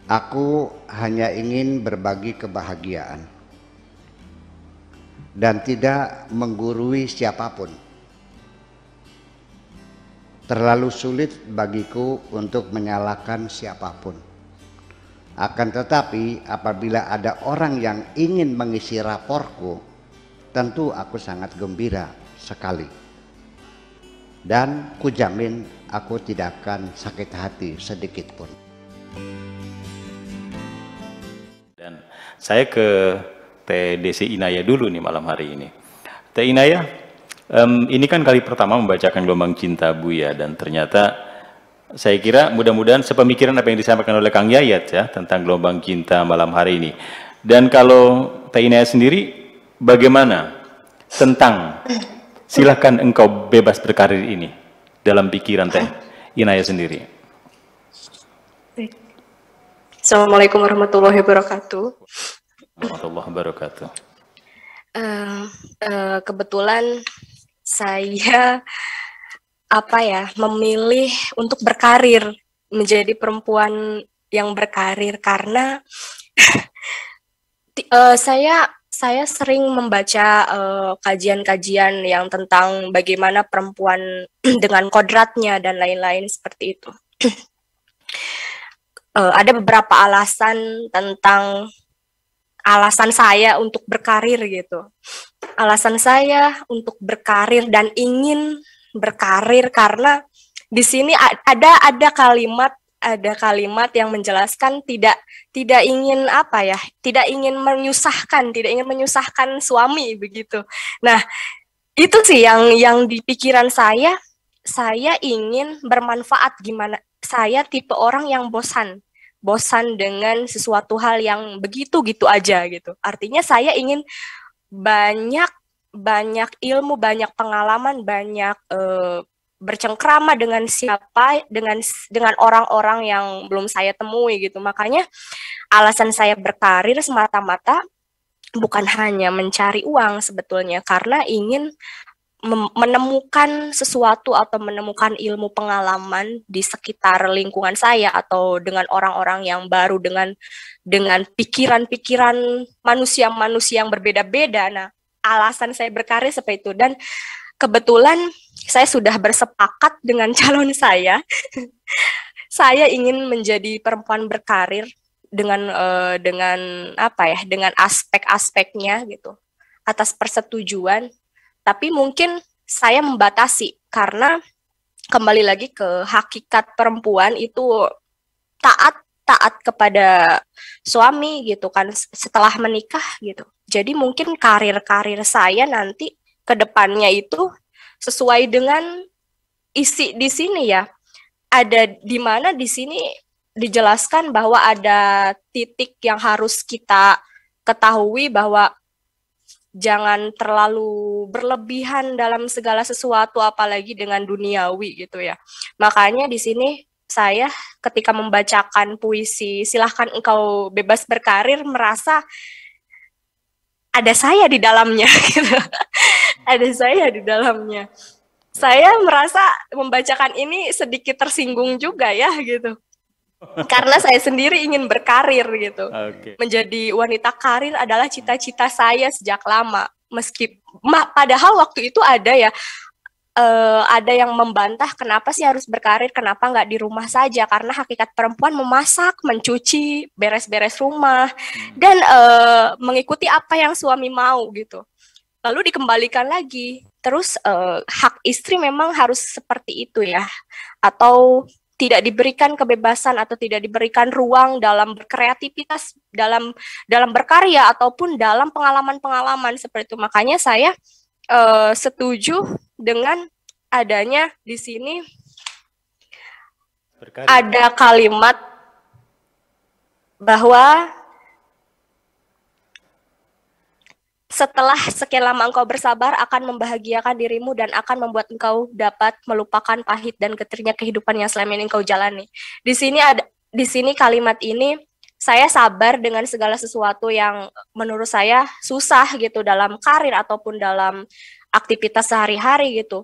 Aku hanya ingin berbagi kebahagiaan dan tidak menggurui siapapun. Terlalu sulit bagiku untuk menyalahkan siapapun. Akan tetapi apabila ada orang yang ingin mengisi raporku, tentu aku sangat gembira sekali. Dan kujamin aku tidak akan sakit hati sedikit pun. Dan saya ke Teh Desi Inaya dulu nih malam hari ini. Teh Inaya, ini kan kali pertama membacakan Gelombang Cinta Buya, dan ternyata saya kira mudah-mudahan sepemikiran apa yang disampaikan oleh Kang Yayat ya tentang Gelombang Cinta malam hari ini. Dan kalau Teh Inaya sendiri bagaimana tentang silahkan engkau bebas berkarir ini dalam pikiran Teh Inaya sendiri? Assalamualaikum warahmatullahi wabarakatuh. Warahmatullahi wabarakatuh. Kebetulan saya memilih untuk berkarir, menjadi perempuan yang berkarir karena saya sering membaca kajian-kajian yang tentang bagaimana perempuan dengan kodratnya dan lain-lain seperti itu. Ada beberapa alasan tentang alasan saya untuk berkarir gitu. Alasan saya untuk berkarir dan ingin berkarir karena di sini ada kalimat yang menjelaskan tidak ingin tidak ingin menyusahkan suami begitu. Nah, itu sih yang di pikiran saya ingin bermanfaat. Gimana, saya tipe orang yang bosan dengan sesuatu hal yang begitu aja gitu. Artinya saya ingin banyak ilmu, banyak pengalaman, banyak bercengkrama dengan orang-orang yang belum saya temui gitu. Makanya alasan saya berkarir semata-mata bukan hanya mencari uang sebetulnya, karena ingin menemukan sesuatu atau menemukan ilmu pengalaman di sekitar lingkungan saya atau dengan orang-orang yang baru, dengan pikiran-pikiran manusia yang berbeda-beda. Nah, alasan saya berkarir seperti itu, dan kebetulan saya sudah bersepakat dengan calon saya. Saya ingin menjadi perempuan berkarir dengan aspek-aspeknya gitu, atas persetujuan. Tapi mungkin saya membatasi karena kembali lagi ke hakikat perempuan itu taat kepada suami gitu kan setelah menikah gitu. Jadi mungkin karir saya nanti ke depannya itu sesuai dengan isi di sini ya. Ada di mana di sini dijelaskan bahwa ada titik yang harus kita ketahui bahwa jangan terlalu berlebihan dalam segala sesuatu, apalagi dengan duniawi gitu ya. Makanya di sini saya ketika membacakan puisi silahkan engkau bebas berkarir merasa ada saya di dalamnya gitu. Ada saya di dalamnya. Saya merasa membacakan ini sedikit tersinggung juga ya gitu. Karena saya sendiri ingin berkarir gitu. Menjadi wanita karir adalah cita-cita saya sejak lama. Padahal waktu itu ada yang membantah kenapa sih harus berkarir, kenapa nggak di rumah saja, karena hakikat perempuan memasak, mencuci, beres-beres rumah, dan mengikuti apa yang suami mau gitu. Lalu dikembalikan lagi, terus hak istri memang harus seperti itu ya, atau tidak diberikan kebebasan atau tidak diberikan ruang dalam berkreativitas, dalam berkarya ataupun dalam pengalaman-pengalaman seperti itu. Makanya saya setuju dengan adanya di sini ada kalimat bahwa setelah sekian lama engkau bersabar akan membahagiakan dirimu dan akan membuat engkau dapat melupakan pahit dan getirnya kehidupan yang selama ini engkau jalani. Di sini kalimat ini saya sabar dengan segala sesuatu yang menurut saya susah gitu dalam karir ataupun dalam aktivitas sehari-hari gitu.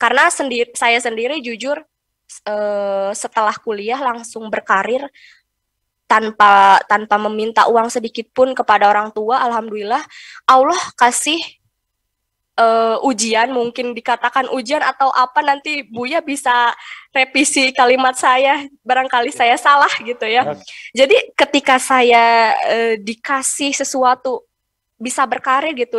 Karena saya sendiri jujur setelah kuliah langsung berkarir tanpa meminta uang sedikit pun kepada orang tua, alhamdulillah Allah kasih ujian, mungkin dikatakan ujian atau apa, nanti Buya bisa revisi kalimat saya, barangkali saya salah gitu ya. Jadi ketika saya dikasih sesuatu, bisa berkarir gitu,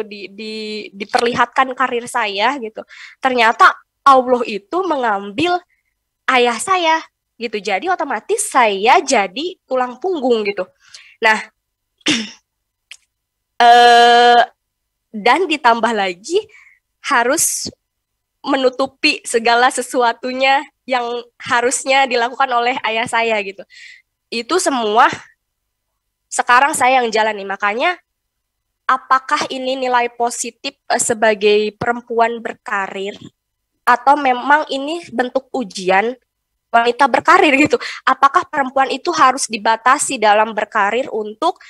diperlihatkan karir saya gitu, ternyata Allah itu mengambil ayah saya gitu, jadi otomatis saya jadi tulang punggung gitu. Nah, dan ditambah lagi harus menutupi segala sesuatunya yang harusnya dilakukan oleh ayah saya gitu. Itu semua sekarang saya yang jalani. Makanya apakah ini nilai positif sebagai perempuan berkarir, atau memang ini bentuk ujian wanita berkarir gitu? Apakah perempuan itu harus dibatasi dalam berkarir untuk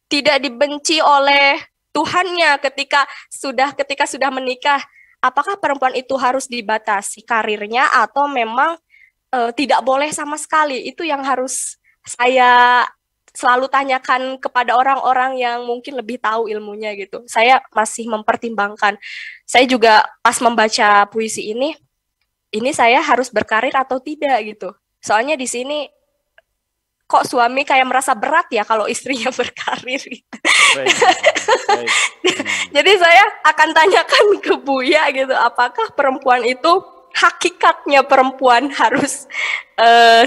tidak dibenci oleh Tuhannya ketika sudah menikah? Apakah perempuan itu harus dibatasi karirnya, atau memang tidak boleh sama sekali? Itu yang harus saya selalu tanyakan kepada orang-orang yang mungkin lebih tahu ilmunya gitu. Saya masih mempertimbangkan. Saya juga pas membaca puisi ini saya harus berkarir atau tidak gitu. Soalnya di sini kok suami kayak merasa berat ya kalau istrinya berkarir gitu. Baik. Jadi saya akan tanyakan ke Buya gitu, apakah perempuan itu hakikatnya perempuan harus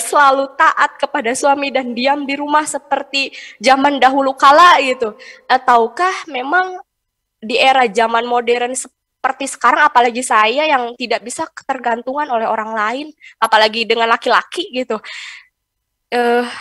selalu taat kepada suami dan diam di rumah seperti zaman dahulu kala gitu, ataukah memang di era zaman modern seperti sekarang, apalagi saya yang tidak bisa ketergantungan oleh orang lain, apalagi dengan laki-laki gitu,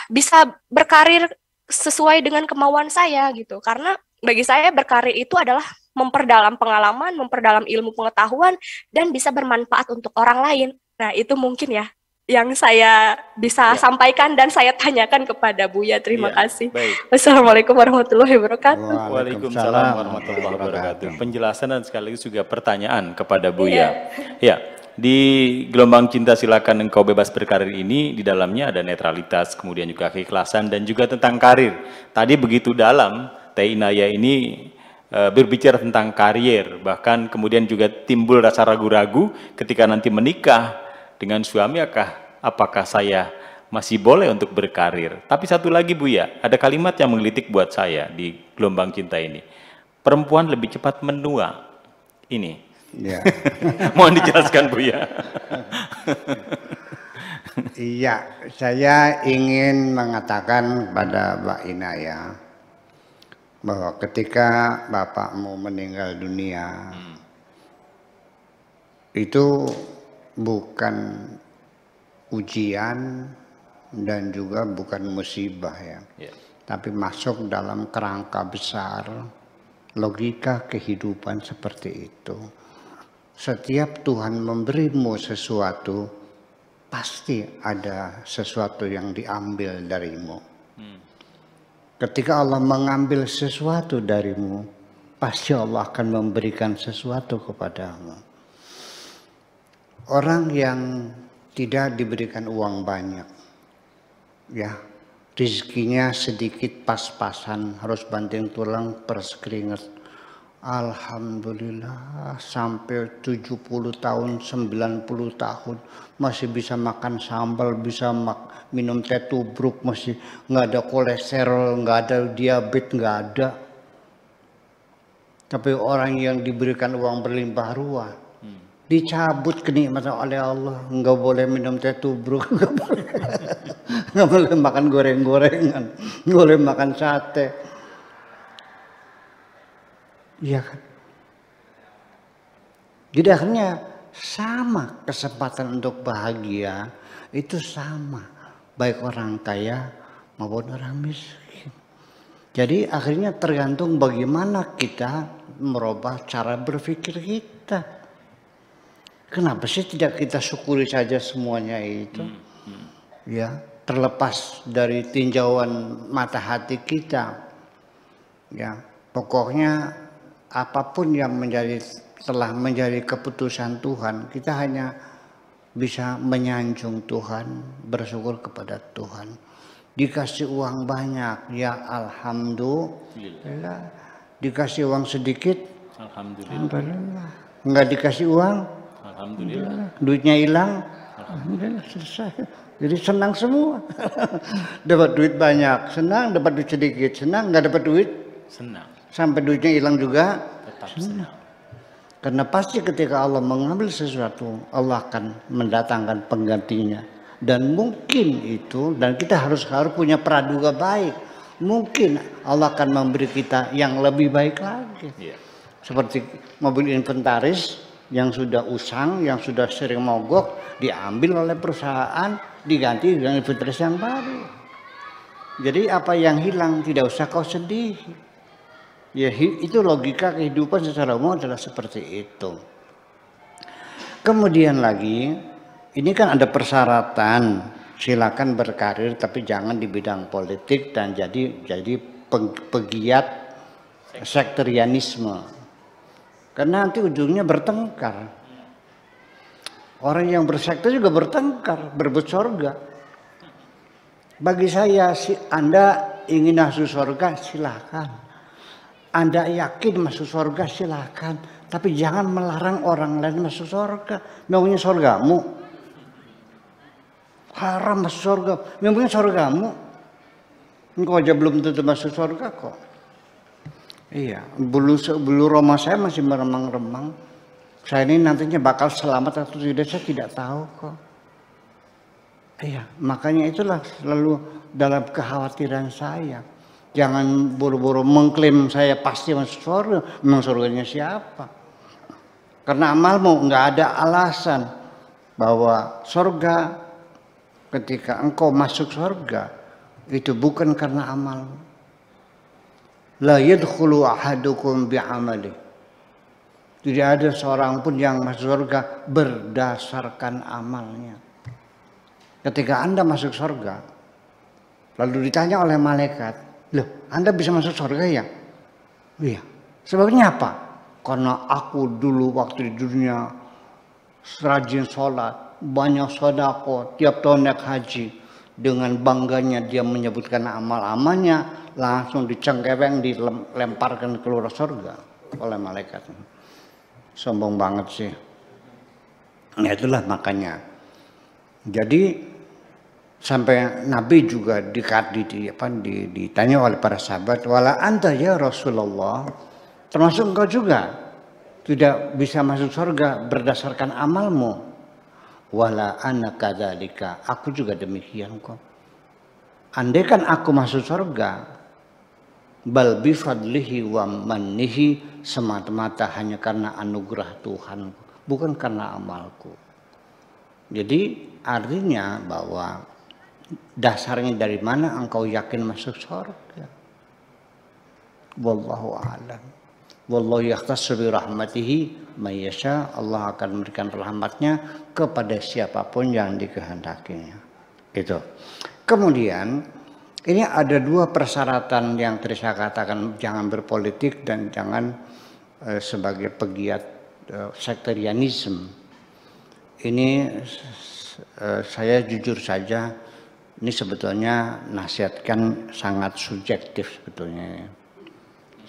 bisa berkarir sesuai dengan kemauan saya gitu. Karena bagi saya berkarir itu adalah memperdalam pengalaman, memperdalam ilmu pengetahuan, dan bisa bermanfaat untuk orang lain. Nah, itu mungkin ya yang saya bisa sampaikan dan saya tanyakan kepada Buya. Terima kasih. Baik. Wassalamualaikum warahmatullahi wabarakatuh. Waalaikumsalam warahmatullahi wabarakatuh. Penjelasan dan sekaligus juga pertanyaan kepada Buya. Ya, di Gelombang Cinta Silakan Engkau Bebas Berkarir ini, di dalamnya ada netralitas, kemudian juga keikhlasan, dan juga tentang karir. Tadi begitu dalam, Teh Inaya ini berbicara tentang karier, bahkan kemudian juga timbul rasa ragu-ragu ketika nanti menikah dengan suami, apakah saya masih boleh untuk berkarir. Tapi satu lagi Buya, ada kalimat yang menggelitik buat saya di Gelombang Cinta ini. Perempuan lebih cepat menua. Ini. Ya. Mohon dijelaskan Buya. Iya, saya ingin mengatakan pada Mbak Inaya bahwa ketika bapakmu meninggal dunia, itu bukan ujian dan juga bukan musibah ya, tapi masuk dalam kerangka besar logika kehidupan seperti itu. Setiap Tuhan memberimu sesuatu, pasti ada sesuatu yang diambil darimu. Ketika Allah mengambil sesuatu darimu, pasti Allah akan memberikan sesuatu kepadamu. Orang yang tidak diberikan uang banyak, ya, rezekinya sedikit pas-pasan, harus banting tulang pers keringat. Alhamdulillah sampai 70 tahun, 90 tahun masih bisa makan sambal, bisa minum teh tubruk, masih nggak ada kolesterol, nggak ada diabetes, nggak ada. Tapi orang yang diberikan uang berlimpah ruah, dicabut kenikmatan oleh Allah, nggak boleh minum teh tubruk, nggak boleh makan goreng-gorengan, nggak boleh makan sate. Iya kan? Jadi akhirnya sama, kesempatan untuk bahagia itu sama, baik orang kaya maupun orang miskin. Jadi akhirnya tergantung bagaimana kita merubah cara berpikir kita. Kenapa sih tidak kita syukuri saja semuanya itu? Ya, terlepas dari tinjauan mata hati kita. Ya, pokoknya apapun yang telah menjadi keputusan Tuhan, kita hanya bisa menyanjung Tuhan, bersyukur kepada Tuhan. Dikasih uang banyak, ya alhamdulillah. Dikasih uang sedikit, alhamdulillah. Enggak dikasih uang, alhamdulillah. Duitnya hilang, alhamdulillah, selesai. Jadi senang semua. Dapat duit banyak, senang. Dapat duit sedikit, senang. Nggak dapat duit, senang. Sampai duitnya hilang juga, tetap senang. Karena pasti ketika Allah mengambil sesuatu, Allah akan mendatangkan penggantinya. Dan mungkin itu, dan kita harus punya praduga baik. Mungkin Allah akan memberi kita yang lebih baik lagi. Seperti mobil inventaris yang sudah usang, yang sudah sering mogok, diambil oleh perusahaan, diganti dengan inventaris yang baru. Jadi apa yang hilang tidak usah kau sedih. Ya, itu logika kehidupan secara umum adalah seperti itu. Kemudian lagi, ini kan ada persyaratan, silakan berkarir tapi jangan di bidang politik dan jadi pegiat sekterianisme. Karena nanti ujungnya bertengkar. Orang yang bersekte juga bertengkar, berebut surga. Bagi saya, Anda ingin masuk surga, silakan. Anda yakin masuk surga, silakan. Tapi jangan melarang orang lain masuk surga. Memangnya surgamu? Haram masuk surga. Memangnya surgamu? Engkau aja belum tentu masuk surga kok. Iya, bulu roma saya masih meremang-remang. Saya ini nantinya bakal selamat atau tidak, saya tidak tahu kok. Iya, makanya itulah selalu dalam kekhawatiran saya. Jangan buru-buru mengklaim saya pasti masuk surga. Memang surganya siapa? Karena amalmu nggak ada alasan bahwa surga, ketika engkau masuk surga, itu bukan karena amalmu. La yadkhulu ahadukum bi'amali. Tidak ada seorang pun yang masuk surga berdasarkan amalnya. Ketika Anda masuk surga, lalu ditanya oleh malaikat, loh, Anda bisa masuk surga ya? Iya. Sebabnya apa? Karena aku dulu waktu di dunia rajin sholat, banyak sedekah, tiap tahun naik haji. Dengan bangganya dia menyebutkan amal-amalnya, langsung dicengkeweng, dilemparkan keluar surga oleh malaikat. Sombong banget sih. Ya itulah makanya. Jadi sampai Nabi juga ditanya oleh para sahabat, wala anta ya Rasulullah, termasuk engkau juga tidak bisa masuk surga berdasarkan amalmu. Wala ana kadzalika, aku juga demikian kok. Andai kan aku masuk surga, bal bi fadlihi wa mannihi, semata-mata hanya karena anugerah Tuhan, bukan karena amalku. Jadi artinya bahwa dasarnya dari mana engkau yakin masuk surga? Wallahu a'lam. Wallahu yakhtassu bi rahmatihi may yasha. Allah akan memberikan rahmatnya kepada siapapun yang dikehendakinya. Itu. Kemudian ini ada dua persyaratan yang tadi saya katakan, jangan berpolitik dan jangan sebagai pegiat sekterianisme. Ini saya jujur saja, ini sebetulnya nasihatkan sangat subjektif sebetulnya.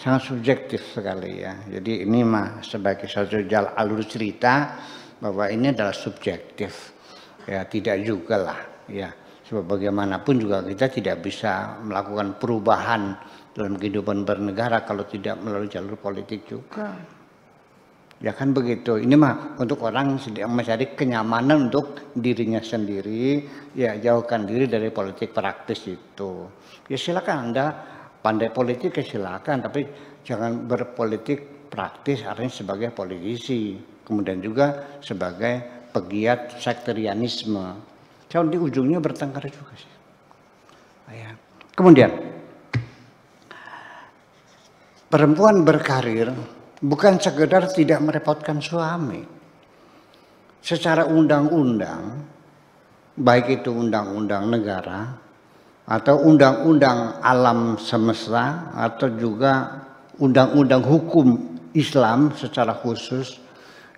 Sangat subjektif sekali ya. Jadi ini mah sebagai satu alur cerita bahwa ini adalah subjektif. Ya tidak juga lah ya. Sebab bagaimanapun juga kita tidak bisa melakukan perubahan dalam kehidupan bernegara kalau tidak melalui jalur politik juga. Ya kan begitu. Ini mah untuk orang yang mencari kenyamanan untuk dirinya sendiri, ya jauhkan diri dari politik praktis itu. Ya silakan Anda pandai politik ya silakan, tapi jangan berpolitik praktis artinya sebagai politisi, kemudian juga sebagai pegiat sekterianisme. Jadi di ujungnya bertengkar juga sih. Ya. Kemudian perempuan berkarir bukan sekedar tidak merepotkan suami. Secara undang-undang, baik itu undang-undang negara atau undang-undang alam semesta atau juga undang-undang hukum Islam secara khusus,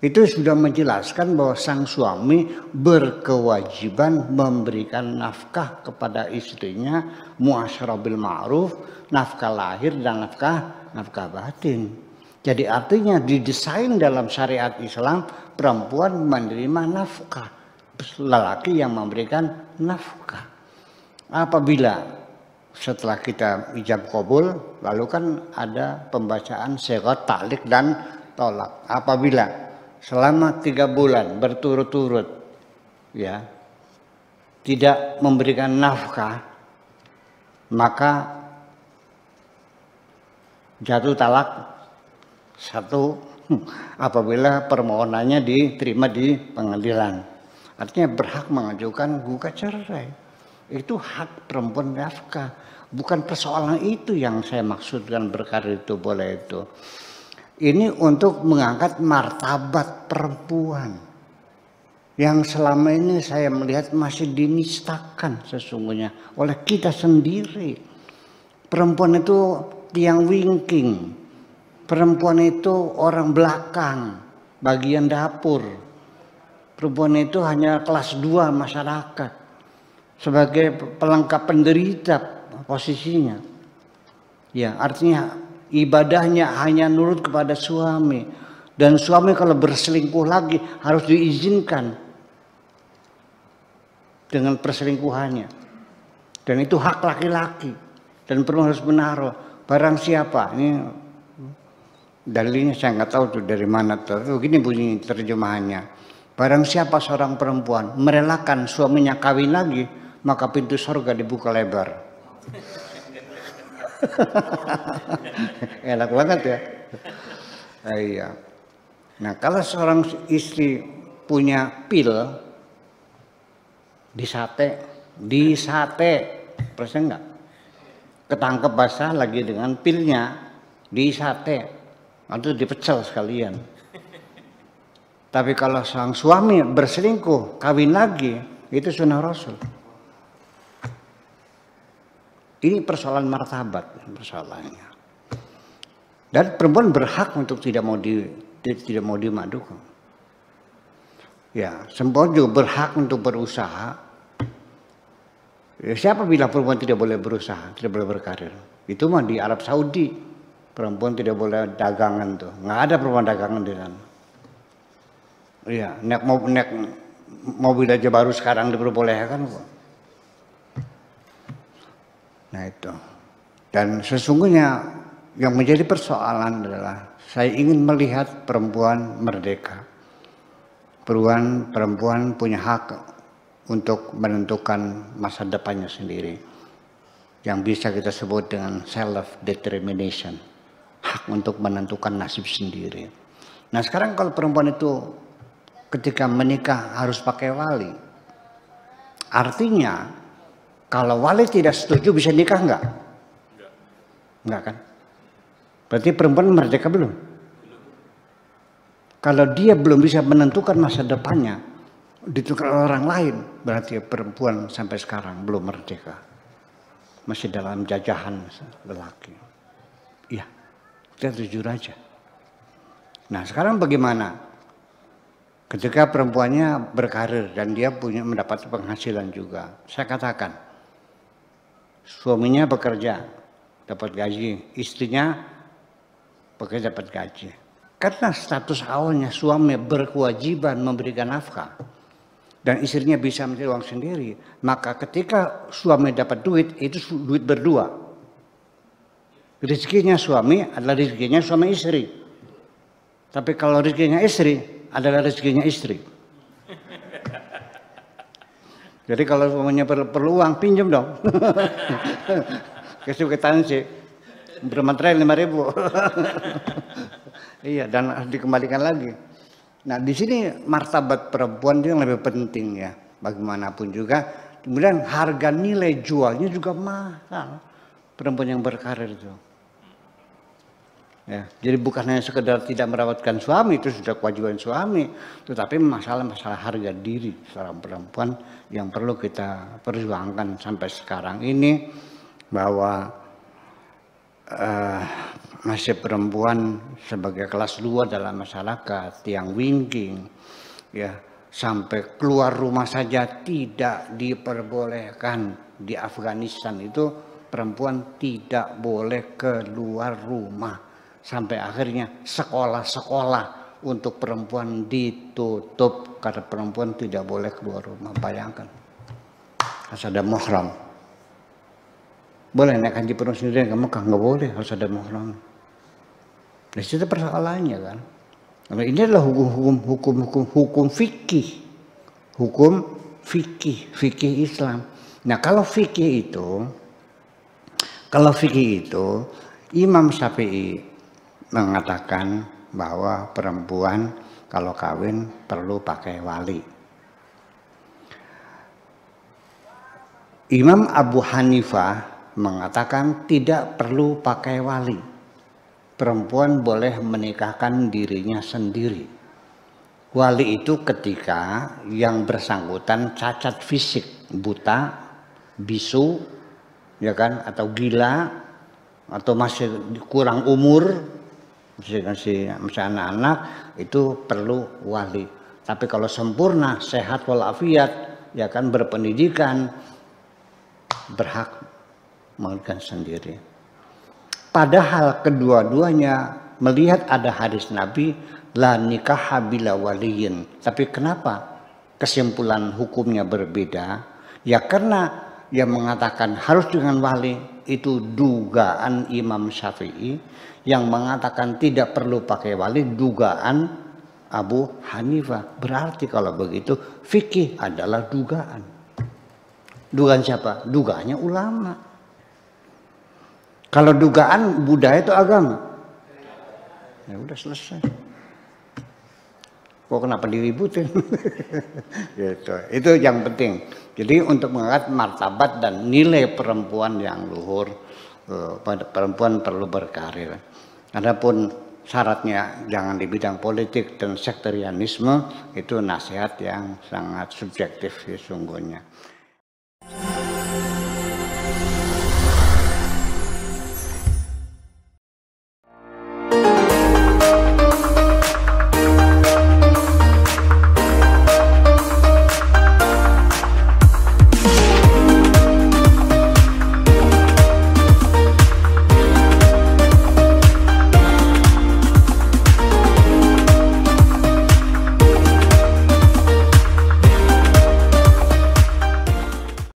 itu sudah menjelaskan bahwa sang suami berkewajiban memberikan nafkah kepada istrinya, muasyarah bil ma'ruf, nafkah lahir dan nafkah batin. Jadi artinya didesain dalam syariat Islam perempuan menerima nafkah, lelaki yang memberikan nafkah. Apabila setelah kita ijab qabul, lalu kan ada pembacaan sighah ta'liq dan tolak. Apabila selama 3 bulan berturut-turut ya tidak memberikan nafkah, maka jatuh talak 1 apabila permohonannya diterima di pengadilan. Artinya berhak mengajukan gugat cerai. Itu hak perempuan nafkah. Bukan persoalan itu yang saya maksudkan berkarir itu boleh itu. Ini untuk mengangkat martabat perempuan yang selama ini saya melihat masih dinistakan sesungguhnya oleh kita sendiri. Perempuan itu tiang wingking, perempuan itu orang belakang, bagian dapur. Perempuan itu hanya kelas 2 masyarakat, sebagai pelengkap penderita posisinya. Ya, artinya ibadahnya hanya nurut kepada suami, dan suami kalau berselingkuh lagi harus diizinkan dengan perselingkuhannya, dan itu hak laki-laki dan perlu harus menaruh barang siapa. Ini dalilnya saya nggak tahu tuh dari mana tuh, gini bunyi terjemahannya: barang siapa seorang perempuan merelakan suaminya kawin lagi, maka pintu surga dibuka lebar. Enak banget ya. Iya. Nah, kalau seorang istri punya pil di sate, persen enggak? Ketangkep basah lagi dengan pilnya di sate, atau dipecel sekalian. Tapi kalau sang suami berselingkuh, kawin lagi, itu sunnah Rasul. Ini persoalan martabat persoalannya. Dan perempuan berhak untuk tidak mau dimadukan. Ya, semua juga berhak untuk berusaha. Ya, siapa bilang perempuan tidak boleh berusaha, tidak boleh berkarir? Itu mah di Arab Saudi. Perempuan tidak boleh dagangan tuh. Nggak ada perempuan dagangan di sana. Iya, naik mobil aja baru sekarang diperbolehkan kok. Nah itu. Dan sesungguhnya yang menjadi persoalan adalah saya ingin melihat perempuan merdeka. Perempuan punya hak untuk menentukan masa depannya sendiri. Yang bisa kita sebut dengan self-determination. Hak untuk menentukan nasib sendiri. Nah sekarang kalau perempuan itu ketika menikah harus pakai wali. Artinya kalau wali tidak setuju bisa nikah enggak? Enggak kan? Berarti perempuan merdeka belum? Kalau dia belum bisa menentukan masa depannya, ditentukan oleh orang lain, berarti perempuan sampai sekarang belum merdeka. Masih dalam jajahan lelaki. Iya, kita jujur aja. Nah sekarang bagaimana? Ketika perempuannya berkarir dan dia mendapat penghasilan juga. Saya katakan, suaminya bekerja, dapat gaji, istrinya bekerja dapat gaji. Karena status awalnya suami berkewajiban memberikan nafkah dan istrinya bisa mencari uang sendiri, maka ketika suami dapat duit, itu duit berdua. Rezekinya suami adalah rezekinya suami istri. Tapi kalau rezekinya istri adalah rezekinya istri. Jadi kalau semuanya perlu uang, pinjam dong. Kesulitan sih, bermaterai 5.000. Iya, dan dikembalikan lagi. Nah di sini martabat perempuan itu yang lebih penting ya. Bagaimanapun juga, kemudian harga nilai jualnya juga mahal. Perempuan yang berkarir itu. Ya, jadi bukan hanya sekedar tidak merawatkan suami, itu sudah kewajiban suami, tetapi masalah harga diri seorang perempuan yang perlu kita perjuangkan sampai sekarang ini, bahwa masih perempuan sebagai kelas 2 dalam masyarakat, yang wingking, ya, sampai keluar rumah saja tidak diperbolehkan. Di Afghanistan itu perempuan tidak boleh keluar rumah, sampai akhirnya sekolah-sekolah untuk perempuan ditutup karena perempuan tidak boleh keluar rumah. Bayangkan, harus ada muhram. Boleh naik haji perempuan sendiri ke Mekah, nggak boleh, harus ada muhram. Di situ persoalannya kan. Karena ini adalah hukum fikih, fikih Islam. Nah kalau fikih itu Imam Syafi'i mengatakan bahwa perempuan kalau kawin perlu pakai wali. Imam Abu Hanifah mengatakan tidak perlu pakai wali. Perempuan boleh menikahkan dirinya sendiri. Wali itu ketika yang bersangkutan cacat fisik, buta, bisu, ya kan, atau gila, atau masih kurang umur, masih anak-anak, itu perlu wali. Tapi kalau sempurna, sehat walafiat, ya kan, berpendidikan, berhak menentukan sendiri. Padahal kedua-duanya melihat ada hadis Nabi la nikah bila waliyin. Tapi kenapa kesimpulan hukumnya berbeda? Ya karena yang mengatakan harus dengan wali itu dugaan Imam Syafi'i, yang mengatakan tidak perlu pakai wali dugaan Abu Hanifah. Berarti kalau begitu fikih adalah dugaan. Dugaan siapa? Dugaannya ulama. Kalau dugaan budaya itu agama, ya udah selesai. Kok kenapa diributin? Gitu. Itu yang penting. Jadi untuk mengangkat martabat dan nilai perempuan yang luhur, perempuan perlu berkarir. Adapun syaratnya jangan di bidang politik dan sekterianisme, itu nasihat yang sangat subjektif sesungguhnya.